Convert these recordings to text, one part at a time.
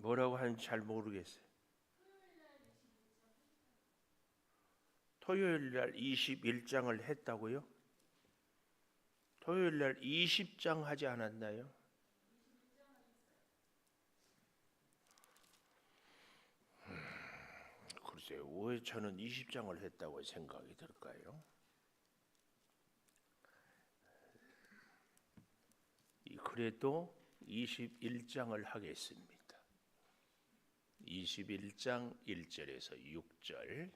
뭐라고 하는지 잘 모르겠어요. 토요일 날 21장을 했다고요? 토요일 날 20장 하지 않았나요? 글쎄요, 왜 저는 20장을 했다고 생각이 들까요? 그래도 21장을 하겠습니다. 21장 1절에서 6절.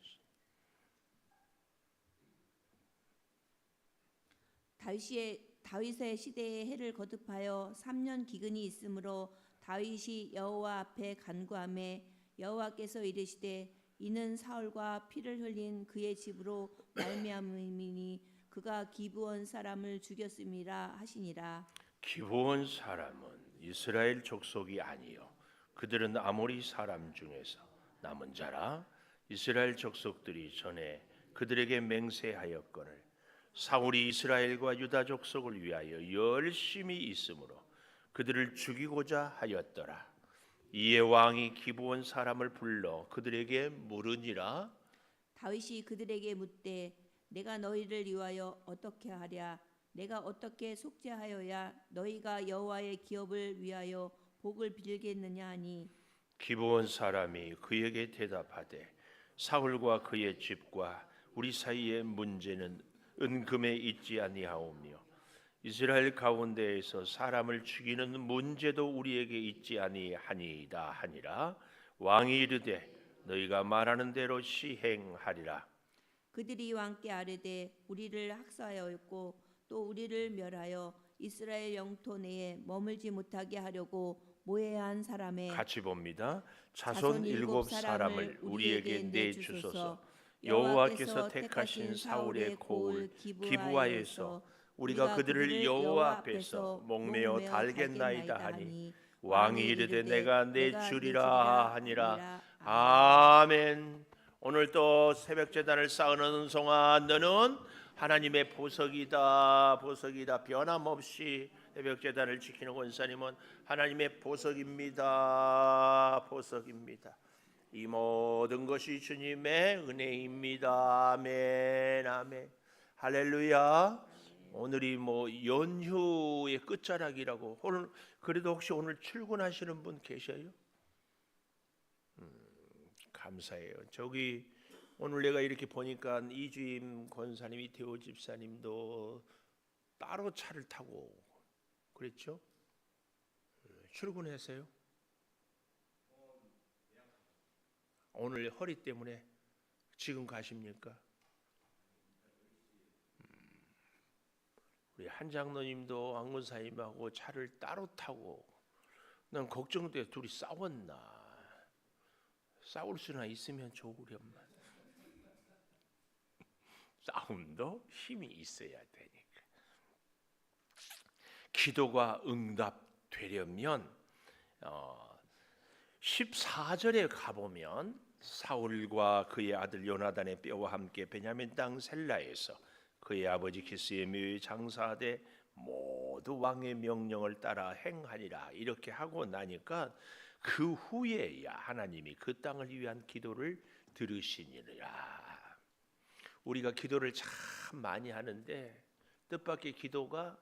다윗의 시대에 해를 거듭하여 3년 기근이 있으므로 다윗이 여호와 앞에 간구하매 여호와께서 이르시되 이는 사울과 피를 흘린 그의 집으로 말미암음이니 그가 기브온 사람을 죽였음이라 하시니라. 기브온 사람은 이스라엘 족속이 아니요 그들은 아모리 사람 중에서 남은 자라. 이스라엘 족속들이 전에 그들에게 맹세하였거늘 사울이 이스라엘과 유다 족속을 위하여 열심히 있으므로 그들을 죽이고자 하였더라. 이에 왕이 기브온 사람을 불러 그들에게 물으니라. 다윗이 그들에게 묻되 내가 너희를 위하여 어떻게 하랴? 내가 어떻게 속죄하여야 너희가 여호와의 기업을 위하여 복을 빌겠느냐 하니 기브온 사람이 그에게 대답하되 사울과 그의 집과 우리 사이의 문제는 은금에 있지 아니하오며 이스라엘 가운데에서 사람을 죽이는 문제도 우리에게 있지 아니하니이다 하니라. 왕이 이르되 너희가 말하는 대로 시행하리라. 그들이 왕께 아뢰되 우리를 학살하였고 또 우리를 멸하여 이스라엘 영토 내에 머물지 못하게 하려고 모해한 사람의 같이 봅니다. 자손 7사람을 우리에게 내주소서. 여호와께서 택하신 사울의 고을 기브아에서 우리가 그들을 여호와 앞에서 목매어 달겠나이다 하니 왕이 이르되 내가 내주리라 하니라. 아멘. 오늘 또 새벽 제단을 쌓은 은송아 너는 하나님의 보석이다. 보석이다. 변함없이 새벽 제단을 지키는 권사님은 하나님의 보석입니다. 보석입니다. 이 모든 것이 주님의 은혜입니다. 아멘. 아멘. 할렐루야. 오늘이 연휴의 끝자락이라고. 오늘 그래도 혹시 오늘 출근하시는 분 계셔요? 감사해요. 저기 오늘 내가 이렇게 보니까 이주임 권사님, 이태호 집사님도 따로 차를 타고 그랬죠? 출근했어요? 오늘 허리 때문에 지금 가십니까? 우리 한 장로님도 왕문사님하고 차를 따로 타고 난 걱정돼. 둘이 싸웠나? 싸울 수나 있으면 좋으련만 싸움도 힘이 있어야 되니까. 기도가 응답되려면 14절에 가보면 사울과 그의 아들 요나단의 뼈와 함께 베냐민 땅 셀라에서 그의 아버지 기스의 묘에 장사하되 모두 왕의 명령을 따라 행하니라. 이렇게 하고 나니까 그 후에야 하나님이 그 땅을 위한 기도를 들으시니라. 우리가 기도를 참 많이 하는데 뜻밖의 기도가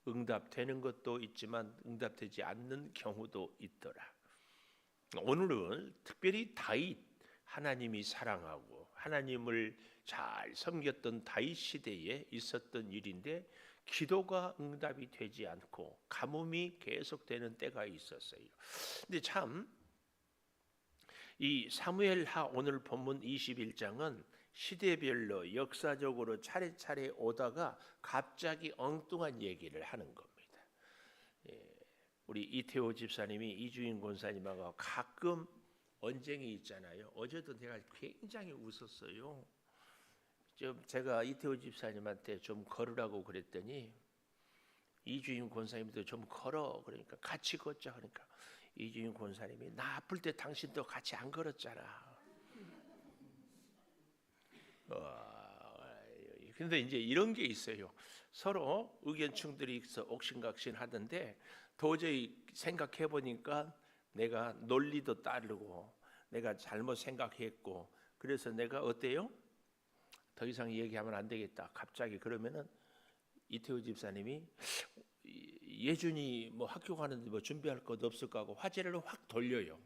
응답되는 것도 있지만 응답되지 않는 경우도 있더라. 오늘은 특별히 다윗, 하나님이 사랑하고 하나님을 잘 섬겼던 다윗 시대에 있었던 일인데 기도가 응답이 되지 않고 가뭄이 계속되는 때가 있었어요. 근데 참 이 사무엘하 오늘 본문 21장은 시대별로 역사적으로 차례차례 오다가 갑자기 엉뚱한 얘기를 하는 겁니다. 우리 이태호 집사님이 이주인 권사님하고 가끔 언쟁이 있잖아요. 어제도 내가 굉장히 웃었어요. 제가 이태호 집사님한테 좀 걸으라고 그랬더니 이주인 권사님도 좀 걸어 그러니까 같이 걷자 그러니까 이주인 권사님이 나 아플 때 당신도 같이 안 걸었잖아. 근데 이제 이런 게 있어요. 서로 의견 충돌이 있어 옥신각신 하던데 도저히 생각해 보니까 내가 논리도 따르고 내가 잘못 생각했고 그래서 내가 어때요? 더 이상 얘기하면 안 되겠다. 갑자기 그러면은 이태호 집사님이 예준이 뭐 학교 가는데 뭐 준비할 것 없을까 하고 화제를 확 돌려요.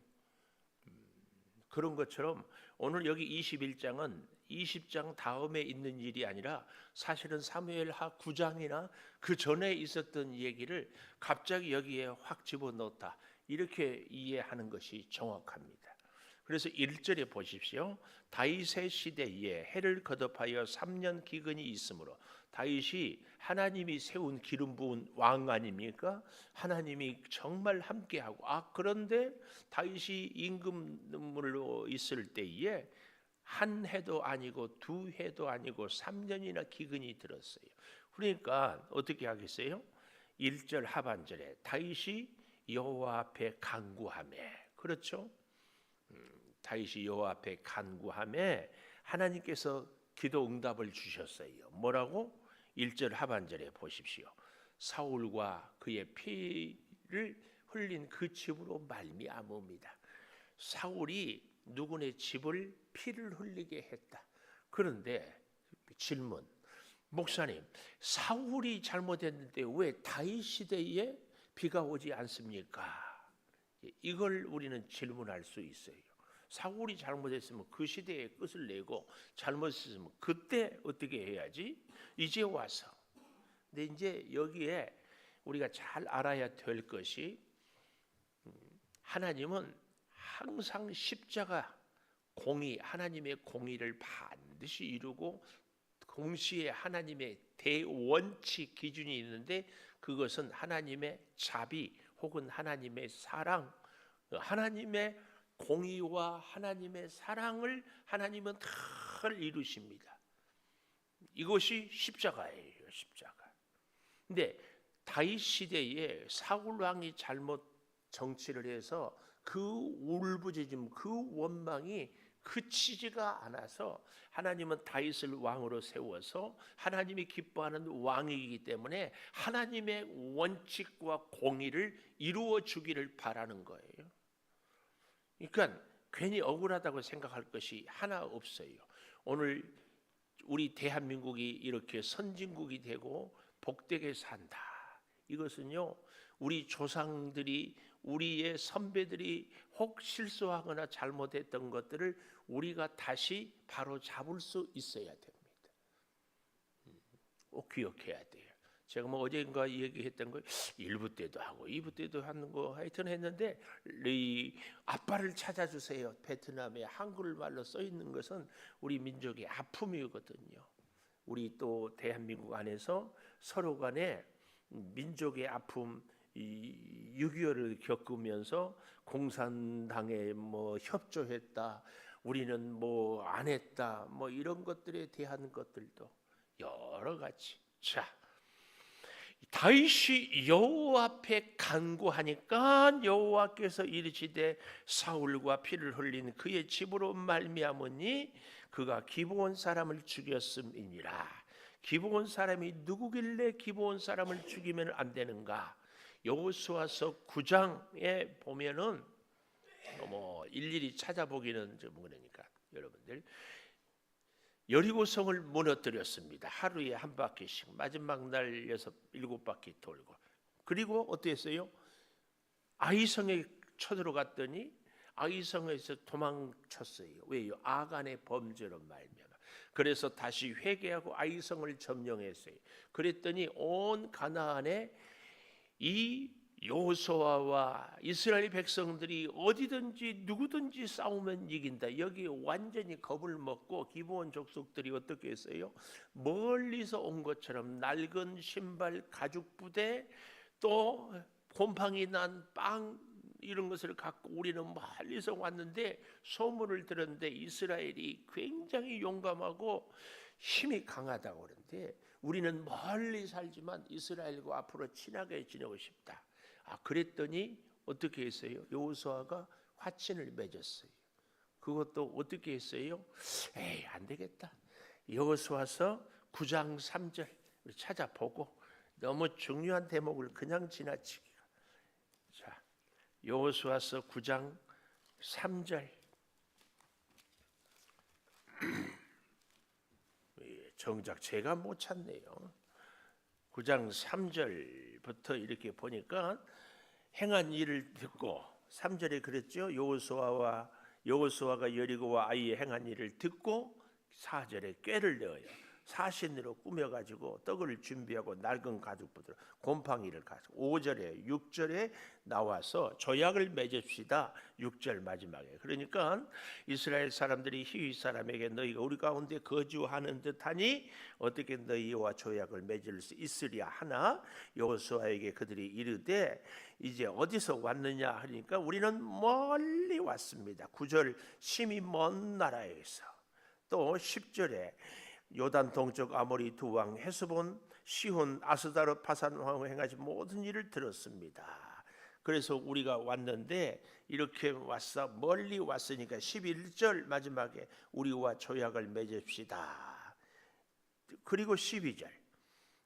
그런 것처럼 오늘 여기 21장은 20장 다음에 있는 일이 아니라 사실은 사무엘하 9장이나 그 전에 있었던 얘기를 갑자기 여기에 확 집어넣었다. 이렇게 이해하는 것이 정확합니다. 그래서 1절에 보십시오. 다윗의 시대에 해를 거듭하여 3년 기근이 있으므로 다윗이 하나님이 세운 기름 부은 왕 아닙니까? 하나님이 정말 함께하고 그런데 다윗이 임금으로 있을 때에 한 해도 아니고 두 해도 아니고 3년이나 기근이 들었어요. 그러니까 어떻게 하겠어요? 1절 하반절에 다윗이 여호와 앞에 간구하며 그렇죠? 다윗이 여호와 앞에 간구하며 하나님께서 기도 응답을 주셨어요. 뭐라고? 1절 하반절에 보십시오. 사울과 그의 피를 흘린 그 집으로 말미암음이다. 사울이 누구네 집을 피를 흘리게 했다. 그런데 질문, 목사님, 사울이 잘못했는데 왜 다윗 시대에 비가 오지 않습니까? 이걸 우리는 질문할 수 있어요. 사울이 잘못했으면 그 시대에 끝을 내고 잘못했으면 그때 어떻게 해야지? 이제 와서. 근데 이제 여기에 우리가 잘 알아야 될 것이 하나님은 항상 십자가 공의, 하나님의 공의를 반드시 이루고 동시에 하나님의 대원칙 기준이 있는데 그것은 하나님의 자비 혹은 하나님의 사랑, 하나님의 공의와 하나님의 사랑을 하나님은 늘 이루십니다. 이것이 십자가예요, 십자가. 근데 다윗 시대에 사울 왕이 잘못 정치를 해서 그 울부짖음, 그 원망이 그치지가 않아서 하나님은 다윗을 왕으로 세워서 하나님이 기뻐하는 왕이기 때문에 하나님의 원칙과 공의를 이루어 주기를 바라는 거예요. 그러니까 괜히 억울하다고 생각할 것이 하나 없어요. 오늘 우리 대한민국이 이렇게 선진국이 되고 복되게 산다. 이것은요, 우리 조상들이, 우리의 선배들이 혹 실수하거나 잘못했던 것들을 우리가 다시 바로 잡을 수 있어야 됩니다. 꼭 기억해야 돼요. 제가 뭐 어젠가 얘기했던 거 1부 때도 하고 2부 때도 하는 거 하여튼 했는데 이 아빠를 찾아주세요. 베트남에 한글말로 써 있는 것은 우리 민족의 아픔이거든요. 우리 또 대한민국 안에서 서로 간에 민족의 아픔, 이 6.25를 겪으면서 공산당에 뭐 협조했다, 우리는 뭐 안 했다, 뭐 이런 것들에 대한 것들도 여러 가지. 자, 다윗이 여호와 앞에 간구하니까 여호와께서 이르시되 사울과 피를 흘린 그의 집으로 말미암으니 그가 기브온 사람을 죽였음이니라. 기브온 사람이 누구길래 기브온 사람을 죽이면 안 되는가? 여호수아서 9장에 보면은 뭐 일일이 찾아보기는 좀 그러니까 여러분들 여리고성을 무너뜨렸습니다. 하루에 한 바퀴씩 마지막 날 7바퀴 돌고 그리고 어땠어요? 아이성에 쳐들어갔더니 아이성에서 도망쳤어요. 왜요? 아간의 범죄로 말미암아. 그래서 다시 회개하고 아이성을 점령했어요. 그랬더니 온 가나안에 이 여호수아와 이스라엘 백성들이 어디든지 누구든지 싸우면 이긴다. 여기 완전히 겁을 먹고 기브온 족속들이 어떻게 했어요? 멀리서 온 것처럼 낡은 신발, 가죽 부대, 또 곰팡이 난 빵 이런 것을 갖고 우리는 멀리서 왔는데 소문을 들었는데 이스라엘이 굉장히 용감하고 힘이 강하다고 그러는데 우리는 멀리 살지만 이스라엘과 앞으로 친하게 지내고 싶다. 그랬더니 어떻게 했어요? 여호수아가 화친을 맺었어요. 그것도 어떻게 했어요? 에이, 안 되겠다. 여호수아서 9장 3절 우리 찾아보고 너무 중요한 대목을 그냥 지나치기가. 자, 여호수아서 9장 3절. 정작 제가 못 찾네요. 9장 3절부터 이렇게 보니까 행한 일을 듣고 3절에 그랬죠. 여호수아가 여리고와 아이의 행한 일을 듣고 4절에 꾀를 내어요. 사신으로 꾸며가지고 떡을 준비하고 낡은 가죽부대로 곰팡이를 가지고 5절에 6절에 나와서 조약을 맺읍시다. 6절 마지막에. 그러니까 이스라엘 사람들이 히위 사람에게 너희가 우리 가운데 거주하는 듯하니 어떻게 너희와 조약을 맺을 수 있으랴 하나 여호수아에게 그들이 이르되 이제 어디서 왔느냐 하니까 우리는 멀리 왔습니다. 9절 심히 먼 나라에서. 또 10절에 요단 동쪽 아모리 두 왕 헤스본 시혼 아스다르 파산 왕 행하신 모든 일을 들었습니다. 그래서 우리가 왔는데 이렇게 왔어 멀리 왔으니까 11절 마지막에 우리와 조약을 맺읍시다. 그리고 12절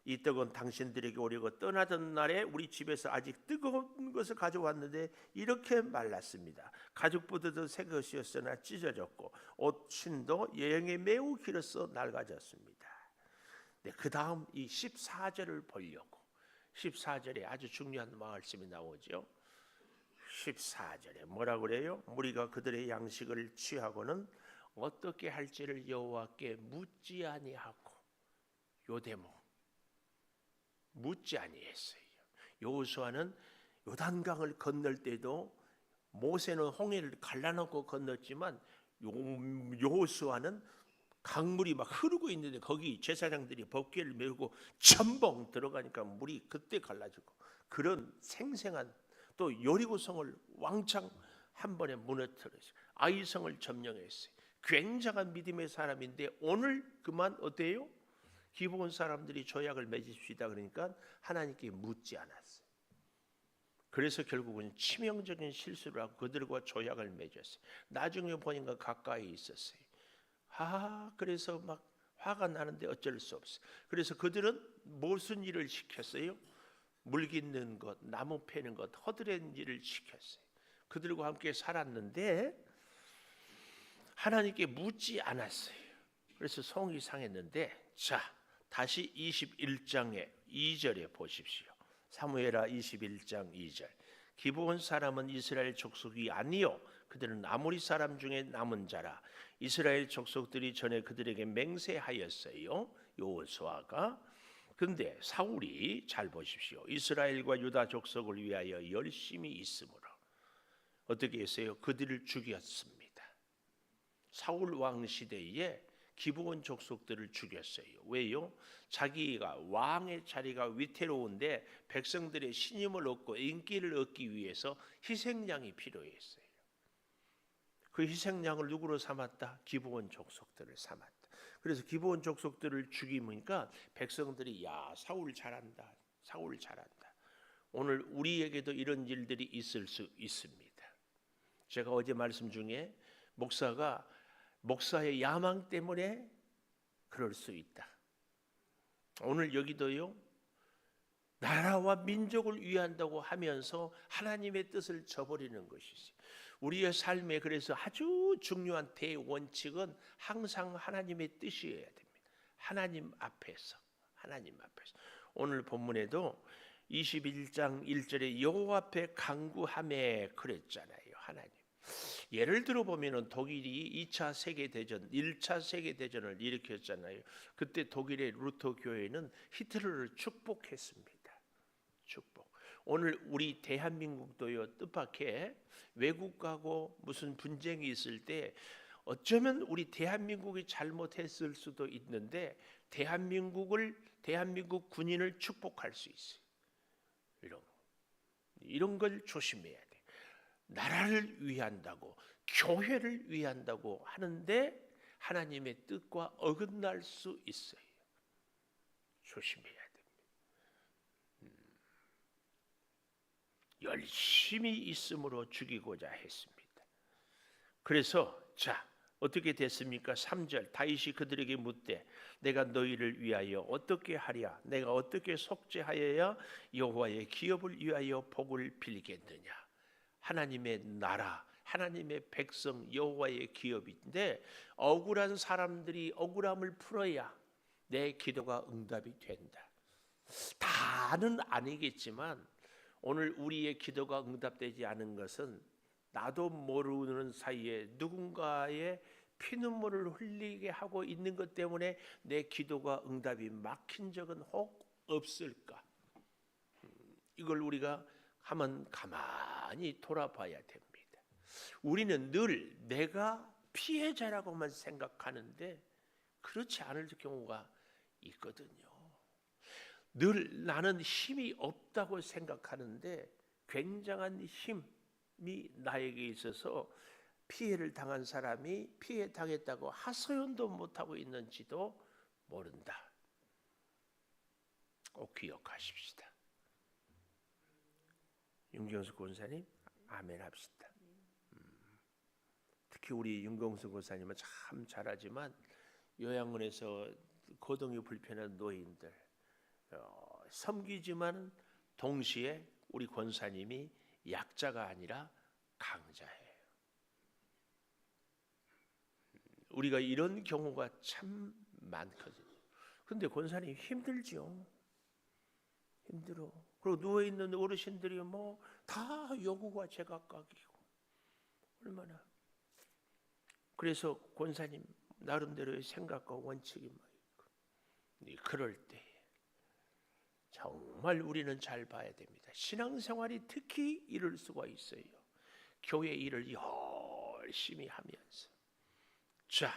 이 떡은 당신들에게 오려고 떠나던 날에 우리 집에서 아직 뜨거운 것을 가져왔는데 이렇게 말랐습니다. 가죽부대도 새 것이었으나 찢어졌고 옷신도 여행에 매우 길어서 낡아졌습니다. 네, 그 다음 이 14절을 보려고 14절에 아주 중요한 말씀이 나오죠. 14절에 뭐라 그래요? 무리가 그들의 양식을 취하고는 어떻게 할지를 여호와께 묻지 아니하고 요 대목 묻지 아니했어요. 여호수아는 요단강을 건널 때도 모세는 홍해를 갈라놓고 건넜지만 여호수아는 강물이 막 흐르고 있는데 거기 제사장들이 법궤를 메고 첨벙 들어가니까 물이 그때 갈라지고 그런 생생한 또 여리고성을 왕창 한 번에 무너뜨렸어요. 아이성을 점령했어요. 굉장한 믿음의 사람인데 오늘 그만 어때요? 기브온 사람들이 조약을 맺읍시다 그러니까 하나님께 묻지 않았어요. 그래서 결국은 치명적인 실수를 하고 그들과 조약을 맺었어요. 나중에 보니까 가까이 있었어요. 그래서 막 화가 나는데 어쩔 수 없어요. 그래서 그들은 무슨 일을 시켰어요? 물 깃는 것, 나무 패는 것, 허드렛 일을 시켰어요. 그들과 함께 살았는데 하나님께 묻지 않았어요. 그래서 성이 상했는데 자 다시 21장의 2절에 보십시오. 사무엘하 21장 2절. 기브온 사람은 이스라엘 족속이 아니요 그들은 아모리 사람 중에 남은 자라. 이스라엘 족속들이 전에 그들에게 맹세하였어요. 여호수아가. 근데 사울이 잘 보십시오. 이스라엘과 유다 족속을 위하여 열심히 있으므로 어떻게 했어요? 그들을 죽였습니다. 사울 왕 시대에 기브온 족속들을 죽였어요. 왜요? 자기가 왕의 자리가 위태로운데 백성들의 신임을 얻고 인기를 얻기 위해서 희생양이 필요했어요. 그 희생양을 누구로 삼았다? 기브온 족속들을 삼았다. 그래서 기브온 족속들을 죽이니까 백성들이 야 사울 잘한다. 사울 잘한다. 오늘 우리에게도 이런 일들이 있을 수 있습니다. 제가 어제 말씀 중에 목사의 야망 때문에 그럴 수 있다. 오늘 여기도요. 나라와 민족을 위한다고 하면서 하나님의 뜻을 저버리는 것이지. 우리의 삶에 그래서 아주 중요한 대원칙은 항상 하나님의 뜻이어야 됩니다. 하나님 앞에서. 오늘 본문에도 21장 1절에 여호와 앞에 간구하매 그랬잖아요. 하나님. 예를 들어 보면은 독일이 2차 세계대전, 1차 세계대전을 일으켰잖아요. 그때 독일의 루터 교회는 히틀러를 축복했습니다. 축복. 오늘 우리 대한민국도요 뜻밖의 외국하고 무슨 분쟁이 있을 때 어쩌면 우리 대한민국이 잘못했을 수도 있는데 대한민국 군인을 축복할 수 있어요. 이런 걸 조심해야 돼. 나라를 위한다고 교회를 위한다고 하는데 하나님의 뜻과 어긋날 수 있어요. 조심해야 됩니다. 열심히 있음으로 죽이고자 했습니다. 그래서 어떻게 됐습니까? 3절 다윗이 그들에게 묻되 내가 너희를 위하여 어떻게 하랴? 내가 어떻게 속죄하여야 여호와의 기업을 위하여 복을 빌겠느냐? 하나님의 나라, 하나님의 백성, 여호와의 기업인데 억울한 사람들이 억울함을 풀어야 내 기도가 응답이 된다. 다는 아니겠지만 오늘 우리의 기도가 응답되지 않은 것은 나도 모르는 사이에 누군가의 피눈물을 흘리게 하고 있는 것 때문에 내 기도가 응답이 막힌 적은 혹 없을까? 이걸 우리가 한번 가만히 돌아봐야 됩니다. 우리는 늘 내가 피해자라고만 생각하는데 그렇지 않을 경우가 있거든요. 늘 나는 힘이 없다고 생각하는데 굉장한 힘이 나에게 있어서 피해를 당한 사람이 피해 당했다고 하소연도 못하고 있는지도 모른다. 꼭 기억하십시다. 윤경수 권사님 아멘 합시다. 특히 우리 윤경수 권사님은 참 잘하지만 요양원에서 거동이 불편한 노인들 섬기지만 동시에 우리 권사님이 약자가 아니라 강자예요. 우리가 이런 경우가 참 많거든요. 근데 권사님 힘들죠. 힘들어. 그리고 누워있는 어르신들이 뭐 다 요구가 제각각이고 얼마나. 그래서 권사님 나름대로의 생각과 원칙이 막 있고 그럴 때 정말 우리는 잘 봐야 됩니다. 신앙생활이 특히 이럴 수가 있어요. 교회 일을 열심히 하면서. 자,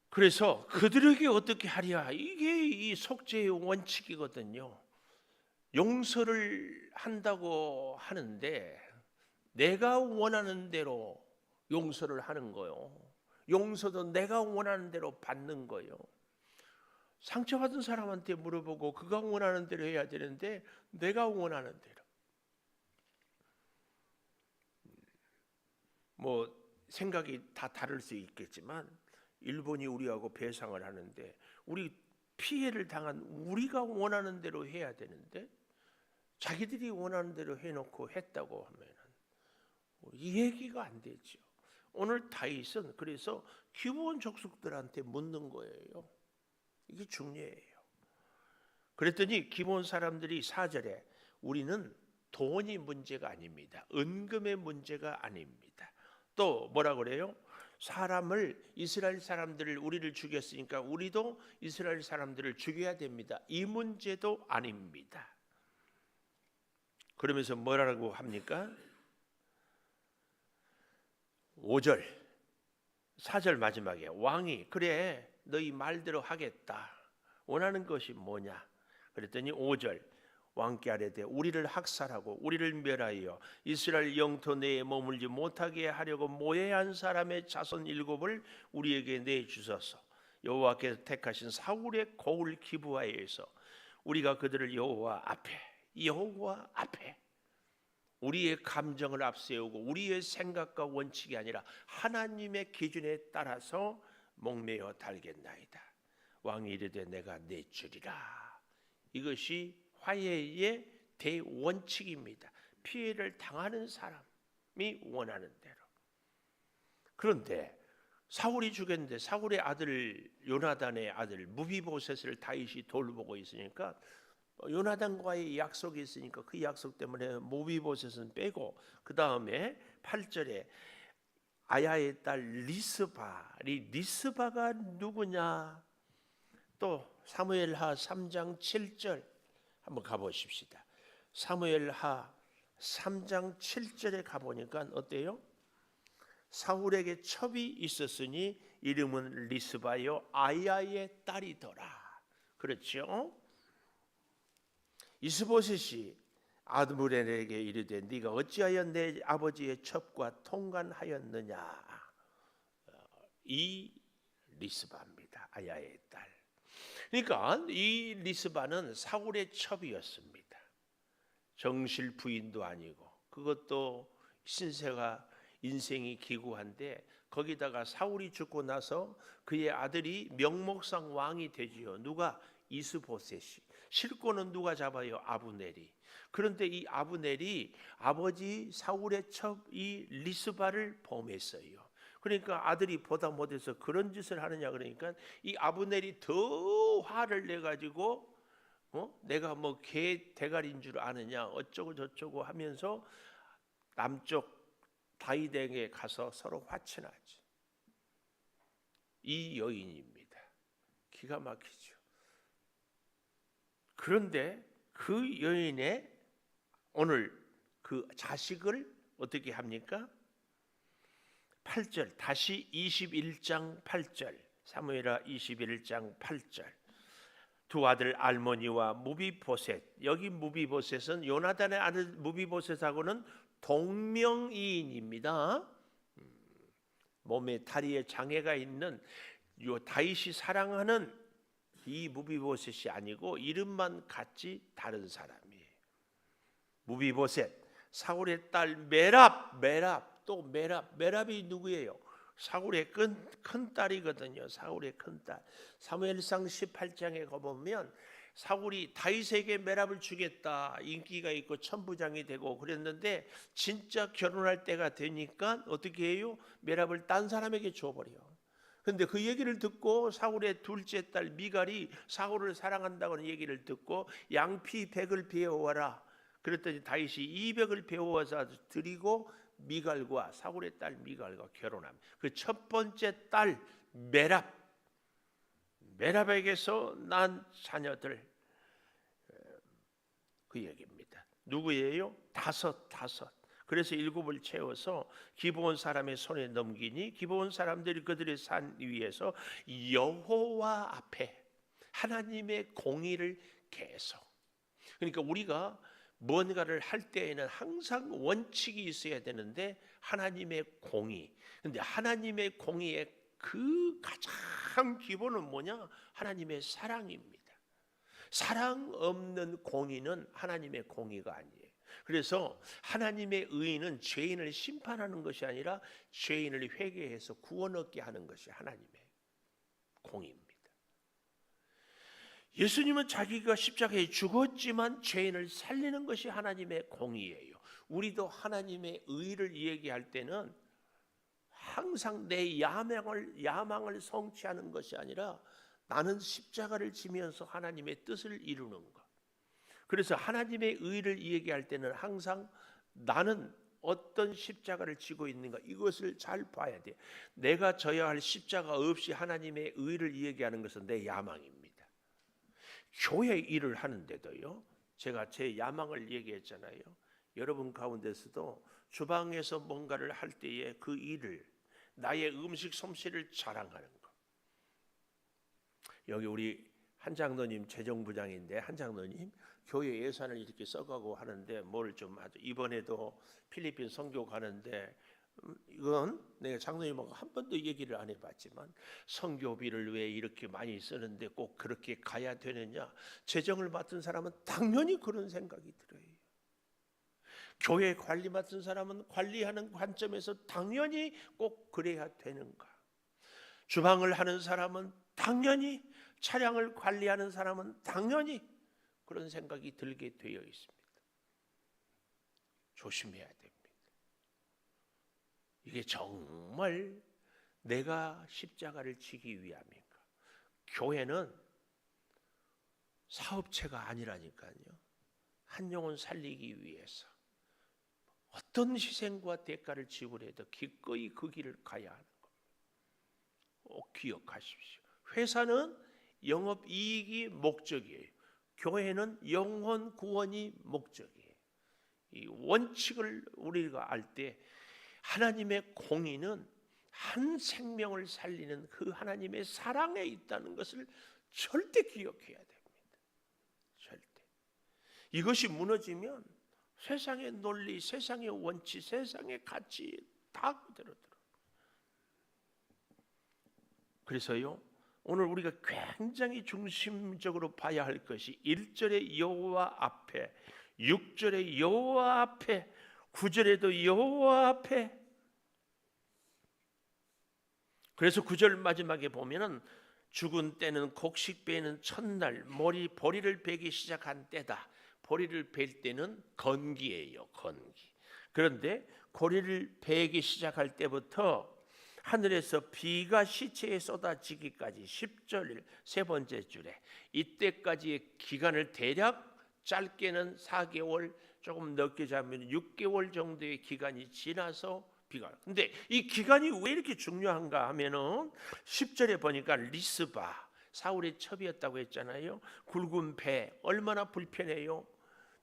그래서 그들에게 어떻게 하랴? 이게 이 속죄의 원칙이거든요. 용서를 한다고 하는데 내가 원하는 대로 용서를 하는 거요. 용서도 내가 원하는 대로 받는 거요. 상처받은 사람한테 물어보고 그가 원하는 대로 해야 되는데 내가 원하는 대로. 뭐 생각이 다 다를 수 있겠지만 일본이 우리하고 배상을 하는데 우리 피해를 당한 우리가 원하는 대로 해야 되는데 자기들이 원하는 대로 해놓고 했다고 하면 이 얘기가 안 되죠. 오늘 다윗은 그래서 기브온 족속들한테 묻는 거예요. 이게 중요해요. 그랬더니 기브온 사람들이 4절에 우리는 돈이 문제가 아닙니다. 은금의 문제가 아닙니다. 또 뭐라 그래요? 사람을 이스라엘 사람들을 우리를 죽였으니까 우리도 이스라엘 사람들을 죽여야 됩니다. 이 문제도 아닙니다. 그러면서 뭐라고 합니까? 5절 4절 마지막에 왕이 그래 너희 말대로 하겠다. 원하는 것이 뭐냐? 그랬더니 5절 왕께 아뢰되 우리를 학살하고 우리를 멸하여 이스라엘 영토 내에 머물지 못하게 하려고 모해한 사람의 자손 7을 우리에게 내주소서. 여호와께서 택하신 사울의 고을 기브아에서 우리가 그들을 여호와 앞에 우리의 감정을 앞세우고 우리의 생각과 원칙이 아니라 하나님의 기준에 따라서 목매어 달겠나이다. 왕이 이르되 내가 내주리라. 이것이 화해의 대원칙입니다. 피해를 당하는 사람이 원하는 대로. 그런데 사울이 죽였는데 사울의 아들 요나단의 아들 무비보셋을 다윗이 돌보고 있으니까 요나단과의 약속이 있으니까 그 약속 때문에 무비보셋은 빼고 그 다음에 8절에 아야의 딸 리스바가 누구냐? 또 사무엘하 3장 7절 한번 가보십시다. 사무엘하 3장 7절에 가보니까 어때요? 사울에게 첩이 있었으니 이름은 리스바요 아야의 딸이더라. 그렇죠? 이스보셋이 아드무렐에게 이르되 네가 어찌하여 내 아버지의 첩과 통관하였느냐? 이 리스바입니다. 아야의 딸. 그러니까 이 리스바는 사울의 첩이었습니다. 정실 부인도 아니고 그것도 신세가 인생이 기구한데 거기다가 사울이 죽고 나서 그의 아들이 명목상 왕이 되지요. 누가? 이스보셋이. 싣고는 누가 잡아요? 아브넬이. 그런데 이 아브넬이 아버지 사울의 첩이 리스바를 범했어요. 그러니까 아들이 보다 못해서 그런 짓을 하느냐 그러니까 이 아브넬이 더 화를 내 가지고 내가 뭐 개 대가리인 줄 아느냐 어쩌고 저쩌고 하면서 남쪽 다윗에게 가서 서로 화친하지. 이 여인입니다. 기가 막히죠. 그런데 그 여인의 오늘 그 자식을 어떻게 합니까? 8절 다시 21장 8절 사무엘하 21장 8절 두 아들 알모니와 무비보셋. 여기 무비보셋은 요나단의 아들 무비보셋하고는 동명이인입니다. 몸에 다리에 장애가 있는 요 다윗이 사랑하는 이 무비보셋이 아니고 이름만 같이 다른 사람이에요. 무비보셋 사울의 딸 메랍이 누구예요? 사울의 큰 딸이거든요. 사울의 큰 딸. 사무엘상 18장에 가보면 사울이 다윗에게 메랍을 주겠다 인기가 있고 천부장이 되고 그랬는데 진짜 결혼할 때가 되니까 어떻게 해요? 메랍을 딴 사람에게 줘버려. 근데 그 얘기를 듣고 사울의 둘째 딸 미갈이 사울을 사랑한다고는 얘기를 듣고 양피 100을 베어와라. 그랬더니 다윗이 200을 베어와서 드리고 미갈과 사울의 딸 미갈과 결혼합니다. 그 첫 번째 딸 메랍에게서 난 자녀들 그 얘기입니다. 누구예요? 다섯. 그래서 7을 채워서 기브온 사람의 손에 넘기니 기브온 사람들이 그들의 산 위에서 여호와 앞에 하나님의 공의를 계속. 그러니까 우리가 뭔가를 할 때에는 항상 원칙이 있어야 되는데 하나님의 공의. 근데 하나님의 공의의 그 가장 기본은 뭐냐? 하나님의 사랑입니다. 사랑 없는 공의는 하나님의 공의가 아니에요. 그래서 하나님의 의의는 죄인을 심판하는 것이 아니라 죄인을 회개해서 구원 얻게 하는 것이 하나님의 공의입니다. 예수님은 자기가 십자가에 죽었지만 죄인을 살리는 것이 하나님의 공의예요. 우리도 하나님의 의의를 얘기할 때는 항상 내 야망을 성취하는 것이 아니라 나는 십자가를 지면서 하나님의 뜻을 이루는 것. 그래서 하나님의 의의를 얘기할 때는 항상 나는 어떤 십자가를 지고 있는가 이것을 잘 봐야 돼요. 내가 져야 할 십자가 없이 하나님의 의의를 얘기하는 것은 내 야망입니다. 교회 일을 하는데도요. 제가 제 야망을 얘기했잖아요. 여러분 가운데서도 주방에서 뭔가를 할 때에 그 일을 나의 음식 솜씨를 자랑하는 것. 여기 우리 한 장로님 재정부장인데 한 장로님 교회 예산을 이렇게 써가고 하는데 뭘 좀 하죠. 이번에도 필리핀 선교 가는데 이건 내가 장로님하고 한 번도 얘기를 안 해봤지만 선교비를 왜 이렇게 많이 쓰는데 꼭 그렇게 가야 되느냐. 재정을 맡은 사람은 당연히 그런 생각이 들어요. 교회 관리 맡은 사람은 관리하는 관점에서 당연히 꼭 그래야 되는가. 주방을 하는 사람은 당연히, 차량을 관리하는 사람은 당연히 그런 생각이 들게 되어 있습니다. 조심해야 됩니다. 이게 정말 내가 십자가를 지기 위함인가? 교회는 사업체가 아니라니까요. 한 영혼 살리기 위해서 어떤 희생과 대가를 지불해도 기꺼이 그 길을 가야 하는 겁니다. 꼭 기억하십시오. 회사는 영업이익이 목적이에요. 교회는 영혼 구원이 목적이에요. 이 원칙을 우리가 알 때 하나님의 공의는 한 생명을 살리는 그 하나님의 사랑에 있다는 것을 절대 기억해야 됩니다. 절대. 이것이 무너지면 세상의 논리, 세상의 원칙, 세상의 가치 다 그대로 들어. 그래서요. 오늘 우리가 굉장히 중심적으로 봐야 할 것이 1절의 여호와 앞에, 6절의 여호와 앞에, 9절에도 여호와 앞에. 그래서 9절 마지막에 보면은 죽은 때는 곡식 베는 첫날 보리를 베기 시작한 때다. 보리를 벨 때는 건기예요, 건기. 그런데 보리를 베기 시작할 때부터 하늘에서 비가 시체에 쏟아지기까지 10절 세 번째 줄에 이때까지의 기간을 대략 짧게는 4개월, 조금 넓게 잡으면 6개월 정도의 기간이 지나서 비가. 근데 이 기간이 왜 이렇게 중요한가 하면은 10절에 보니까 리스바, 사울의 첩이었다고 했잖아요. 굵은 배, 얼마나 불편해요.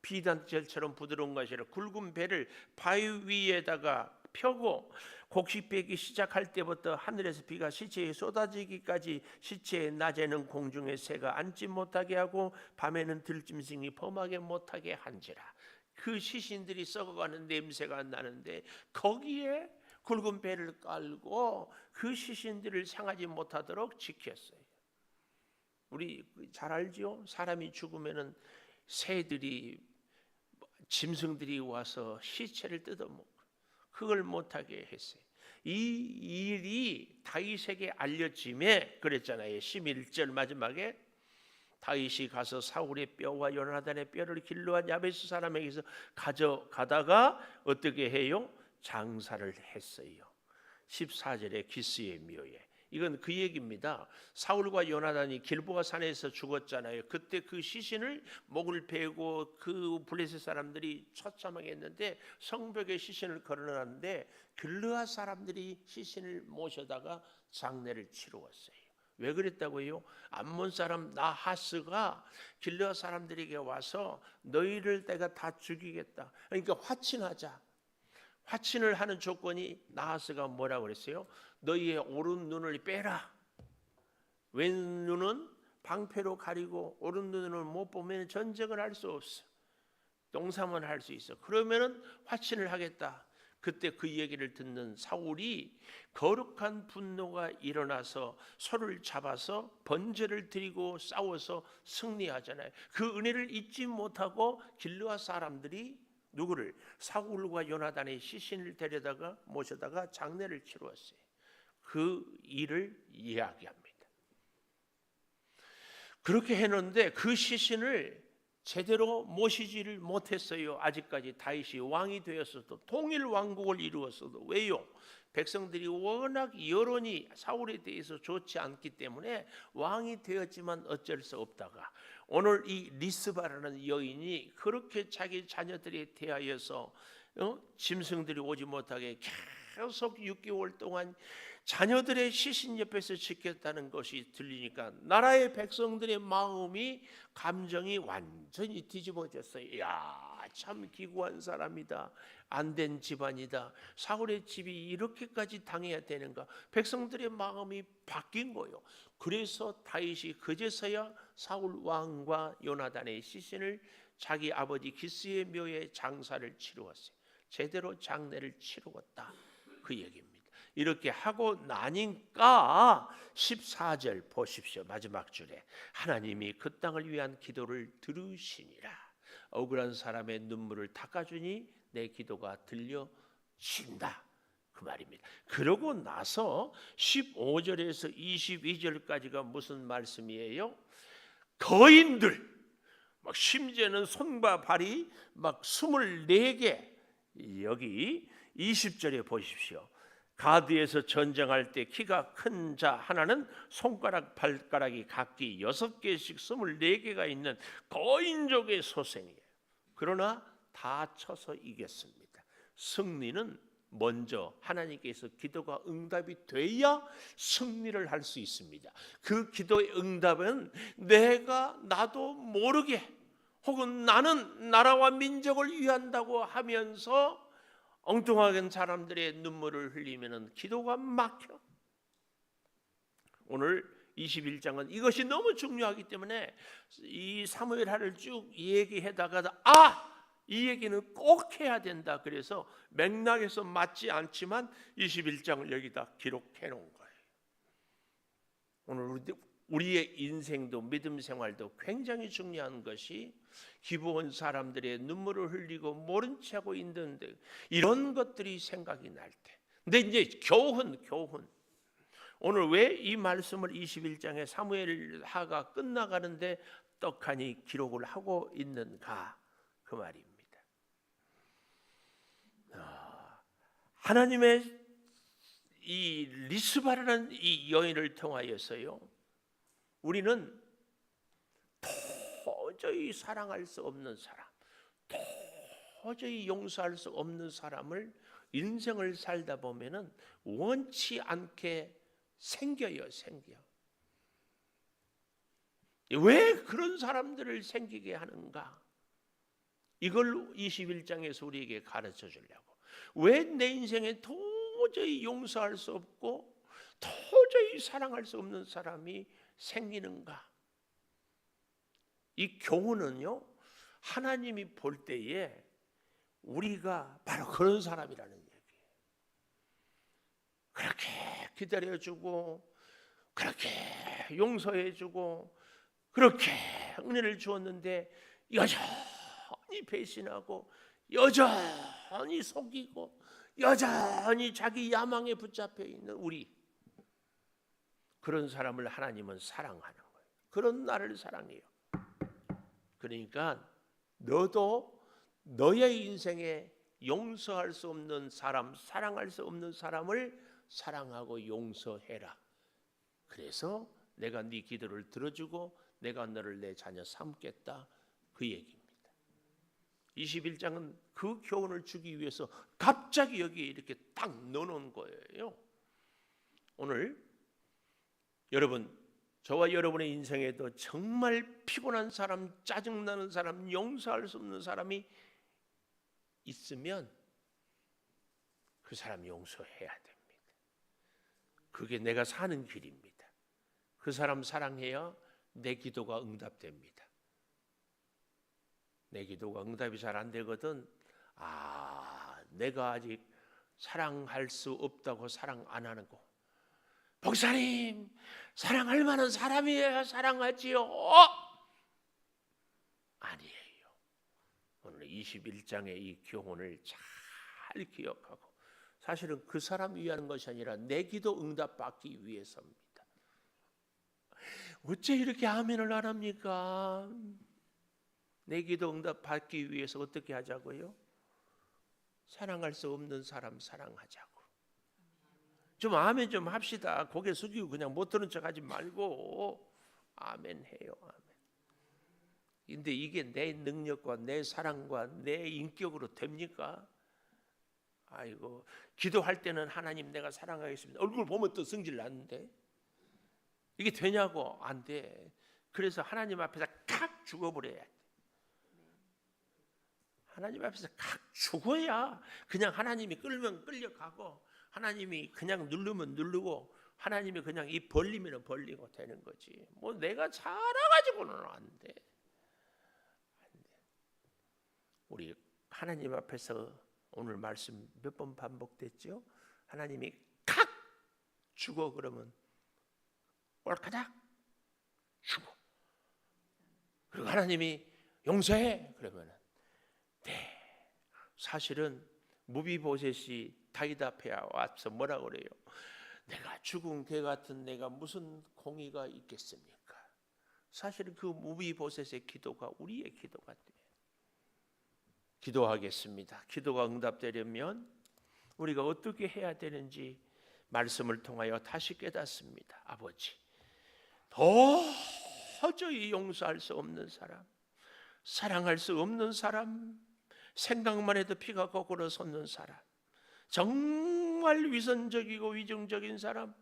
비단젤처럼 부드러운 것이 아니라 굵은 배를 바위 위에다가 펴고 곡식 베기 시작할 때부터 하늘에서 비가 시체에 쏟아지기까지 시체의 낮에는 공중에 새가 앉지 못하게 하고 밤에는 들짐승이 범하게 못하게 한지라. 그 시신들이 썩어가는 냄새가 나는데 거기에 굵은 배를 깔고 그 시신들을 상하지 못하도록 지켰어요. 우리 잘 알죠? 사람이 죽으면은 새들이, 짐승들이 와서 시체를 뜯어먹고 그걸 못하게 했어요. 이 일이 다윗에게 알려짐에 그랬잖아요. 11절 마지막에 다윗이 가서 사울의 뼈와 요나단의 뼈를 길르한 야베스 사람에게서 가져가다가 어떻게 해요? 장사를 했어요. 14절에 기스의 묘에. 이건 그 얘기입니다. 사울과 요나단이 길보아 산에서 죽었잖아요. 그때 그 시신을 목을 베고 그 블레셋 사람들이 처참하게 했는데 성벽에 시신을 걸어놨는데 길르앗 사람들이 시신을 모셔다가 장례를 치루었어요. 왜 그랬다고요? 암몬 사람 나하스가 길르앗 사람들에게 와서 너희를 내가 다 죽이겠다. 그러니까 화친하자. 화친을 하는 조건이 나하스가 뭐라고 그랬어요? 너희의 오른 눈을 빼라. 왼 눈은 방패로 가리고 오른 눈을 못 보면 전쟁을 할 수 없어. 농사만 할 수 있어. 그러면은 화친을 하겠다. 그때 그 얘기를 듣는 사울이 거룩한 분노가 일어나서 서로를 잡아서 번제를 드리고 싸워서 승리하잖아요. 그 은혜를 잊지 못하고 길르앗 사람들이 누구를? 사울과 요나단의 시신을 데려다가 모셔다가 장례를 치루었어요. 그 일을 이야기합니다. 그렇게 해놓는데 그 시신을 제대로 모시지를 못했어요. 아직까지 다윗이 왕이 되었어도, 통일 왕국을 이루었어도. 왜요? 백성들이 워낙 여론이 사울에 대해서 좋지 않기 때문에 왕이 되었지만 어쩔 수 없다가 오늘 이 리스바라는 여인이 그렇게 자기 자녀들에 대하여서 짐승들이 오지 못하게 계속 6개월 동안 자녀들의 시신 옆에서 지켰다는 것이 들리니까 나라의 백성들의 마음이, 감정이 완전히 뒤집어졌어요. 야, 참 기구한 사람이다. 안된 집안이다. 사울의 집이 이렇게까지 당해야 되는가? 백성들의 마음이 바뀐 거예요. 그래서 다윗이 그제서야 사울 왕과 요나단의 시신을 자기 아버지 기스의 묘에 장사를 치루었어요. 제대로 장례를 치루었다. 그 얘기입니다. 이렇게 하고 나니까 14절 보십시오. 마지막 줄에 하나님이 그 땅을 위한 기도를 들으시니라. 억울한 사람의 눈물을 닦아주니 내 기도가 들려진다. 그 말입니다. 그러고 나서 15절에서 22절까지가 무슨 말씀이에요? 거인들, 막 심지어는 손과 발이 막 24개. 여기 20절에 보십시오. 가드에서 전쟁할 때 키가 큰 자 하나는 손가락 발가락이 각기 6개씩 24개가 있는 거인족의 소생이에요. 그러나 다 쳐서 이겼습니다. 승리는 먼저 하나님께서 기도가 응답이 돼야 승리를 할 수 있습니다. 그 기도의 응답은 나도 모르게 혹은 나는 나라와 민족을 위한다고 하면서 엉뚱하게 사람들의 눈물을 흘리면 기도가 막혀. 오늘 21장은 이것이 너무 중요하기 때문에 이 사무엘하를 쭉 얘기하다가 이 얘기는 꼭 해야 된다. 그래서 맥락에서 맞지 않지만 21장을 여기다 기록해 놓은 거예요. 오늘 우리의 인생도 믿음 생활도 굉장히 중요한 것이 기부한 사람들의 눈물을 흘리고 모른 채 하고 있는데 이런 것들이 생각이 날 때. 근데 이제 교훈. 오늘 왜 이 말씀을 21장의 사무엘 하가 끝나가는데 떡하니 기록을 하고 있는가, 그 말입니다. 하나님의 이 리스바라는 이 여인을 통하여서요, 우리는 도저히 사랑할 수 없는 사람, 도저히 용서할 수 없는 사람을 인생을 살다 보면은 원치 않게 생겨요. 왜 그런 사람들을 생기게 하는가? 이걸 21장에서 우리에게 가르쳐 주려고. 왜 내 인생에 도저히 용서할 수 없고 도저히 사랑할 수 없는 사람이 생기는가? 이 교훈은요, 하나님이 볼 때에 우리가 바로 그런 사람이라는 얘기예요. 그렇게 기다려주고, 그렇게 용서해주고, 그렇게 은혜를 주었는데 여전히 배신하고, 여전히 속이고, 여전히 자기 야망에 붙잡혀 있는 우리, 그런 사람을 하나님은 사랑하는 거예요. 그런 나를 사랑해요. 그러니까 너도 너의 인생에 용서할 수 없는 사람, 사랑할 수 없는 사람을 사랑하고 용서해라. 그래서 내가 네 기도를 들어주고 내가 너를 내 자녀 삼겠다, 그 얘기입니다. 21장은 그 교훈을 주기 위해서 갑자기 여기에 이렇게 딱 넣어놓은 거예요. 오늘 여러분, 저와 여러분의 인생에도 정말 피곤한 사람, 짜증나는 사람, 용서할 수 없는 사람이 있으면 그 사람 용서해야 됩니다. 그게 내가 사는 길입니다. 그 사람 사랑해야 내 기도가 응답됩니다. 내 기도가 응답이 잘 안 되거든, 내가 아직 사랑할 수 없다고 사랑 안 하는 거. 목사님, 사랑할 만한 사람이에요, 사랑하지요? 아니에요. 오늘 21장의 이 교훈을 잘 기억하고, 사실은 그 사람 위하는 것이 아니라 내 기도 응답받기 위해서입니다. 어째 이렇게 아멘을 안 합니까? 내 기도 응답받기 위해서 어떻게 하자고요? 사랑할 수 없는 사람 사랑하자고. 좀 아멘 좀 합시다. 고개 숙이고 그냥 못 들은 척 하지 말고 아멘 해요. 아멘. 근데 이게 내 능력과 내 사랑과 내 인격으로 됩니까? 아이고, 기도할 때는 하나님 내가 사랑하겠습니다. 얼굴 보면 또 성질 나는데 이게 되냐고. 안 돼. 그래서 하나님 앞에서 칵 죽어버려야 돼. 하나님 앞에서 칵 죽어야 그냥 하나님이 끌면 끌려가고, 하나님이 그냥 누르면 누르고, 하나님이 그냥 입 벌리면 벌리고 되는 거지. 뭐 내가 잘해가지고는 안 돼. 우리 하나님 앞에서 오늘 말씀 몇 번 반복됐죠? 하나님이 칵 죽어 그러면 꼴까닥 죽어. 그리고 하나님이 용서해 그러면 네. 사실은 무비보셋이 다윗 앞에 와서 뭐라 그래요? 내가 죽은 개 같은 내가 무슨 공의가 있겠습니까? 사실은 그 무비보셋의 기도가 우리의 기도가 돼요. 기도하겠습니다. 기도가 응답되려면 우리가 어떻게 해야 되는지 말씀을 통하여 다시 깨닫습니다. 아버지, 도저히 용서할 수 없는 사람, 사랑할 수 없는 사람, 생각만 해도 피가 거꾸로 솟는 사람, 정말 위선적이고 위증적인 사람,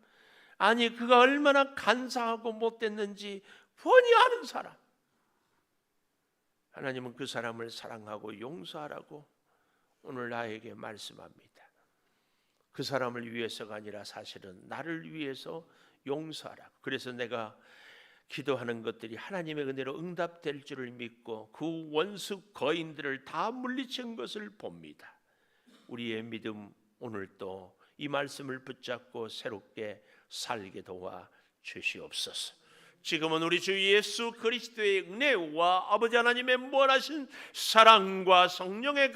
아니 그가 얼마나 간사하고 못됐는지 뻔히 아는 사람, 하나님은 그 사람을 사랑하고 용서하라고 오늘 나에게 말씀합니다. 그 사람을 위해서가 아니라 사실은 나를 위해서 용서하라고. 그래서 내가 기도하는 것들이 하나님의 은혜로 응답될 줄을 믿고 그 원수 거인들을 다 물리친 것을 봅니다. 우리의 믿음 오늘 또 이 말씀을 붙잡고 새롭게 살게 도와 주시옵소서. 지금은 우리 주 예수 그리스도의 은혜와 아버지 하나님의 무한하신 사랑과 성령의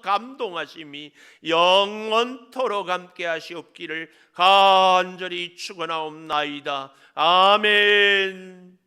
감동하심이 영원토록 함께 하시옵기를 간절히 축원하옵나이다. 아멘.